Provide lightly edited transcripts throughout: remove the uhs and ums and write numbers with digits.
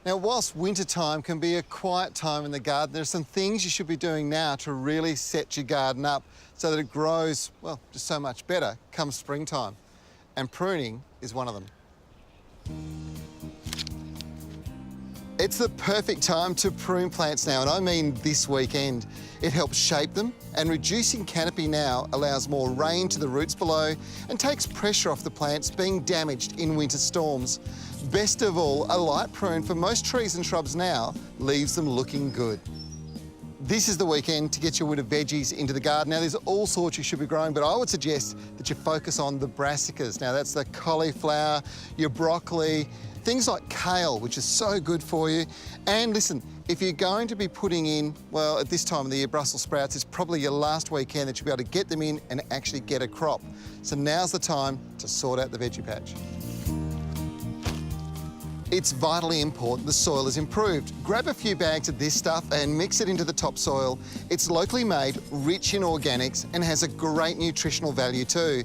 Now, whilst winter time can be a quiet time in the garden, there are some things you should be doing now to really set your garden up so that it grows, well, just so much better come springtime. And pruning is one of them. It's the perfect time to prune plants now, and I mean this weekend. It helps shape them, and reducing canopy now allows more rain to the roots below and takes pressure off the plants being damaged in winter storms. Best of all, a light prune for most trees and shrubs now leaves them looking good. This is the weekend to get your winter veggies into the garden. Now, there's all sorts you should be growing, but I would suggest that you focus on the brassicas. Now, that's the cauliflower, your broccoli, things like kale, which is so good for you. And listen, if you're going to be putting in, well, at this time of the year, Brussels sprouts is probably your last weekend that you'll be able to get them in and actually get a crop. So now's the time to sort out the veggie patch. It's vitally important the soil is improved. Grab a few bags of this stuff and mix it into the topsoil. It's locally made, rich in organics, and has a great nutritional value too.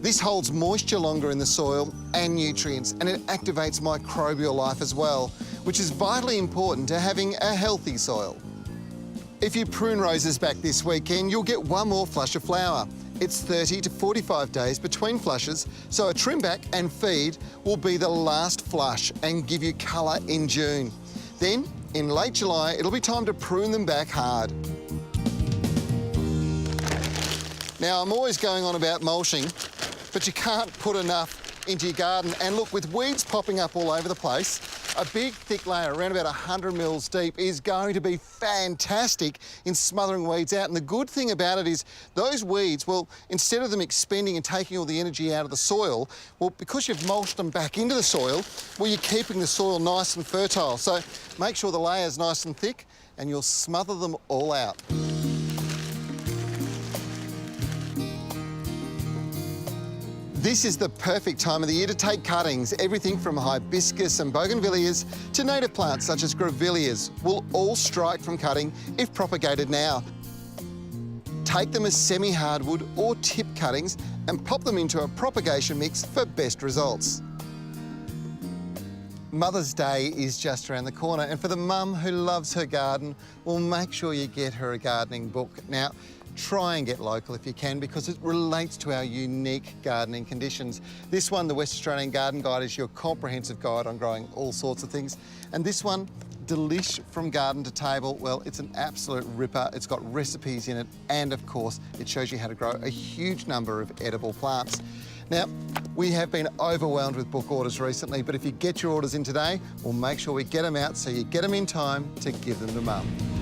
This holds moisture longer in the soil and nutrients, and it activates microbial life as well, which is vitally important to having a healthy soil. If you prune roses back this weekend, you'll get one more flush of flower. It's 30 to 45 days between flushes, so a trim back and feed will be the last flush and give you colour in June. Then, in late July, it'll be time to prune them back hard. Now, I'm always going on about mulching, but you can't put enough into your garden. And look, with weeds popping up all over the place, a big thick layer around about 100 mils deep is going to be fantastic in smothering weeds out. And the good thing about it is those weeds, well, instead of them expending and taking all the energy out of the soil, well, because you've mulched them back into the soil, well, you're keeping the soil nice and fertile. So make sure the layer's nice and thick and you'll smother them all out. This is the perfect time of the year to take cuttings. Everything from hibiscus and bougainvilleas to native plants such as grevilleas will all strike from cutting if propagated now. Take them as semi-hardwood or tip cuttings and pop them into a propagation mix for best results. Mother's Day is just around the corner, and for the mum who loves her garden, well, make sure you get her a gardening book. Now, try and get local if you can, because it relates to our unique gardening conditions. This one, the West Australian Garden Guide, is your comprehensive guide on growing all sorts of things. And this one, Delish from Garden to Table, well, it's an absolute ripper. It's got recipes in it, and of course, it shows you how to grow a huge number of edible plants. Now, we have been overwhelmed with book orders recently, but if you get your orders in today, we'll make sure we get them out so you get them in time to give them to Mum.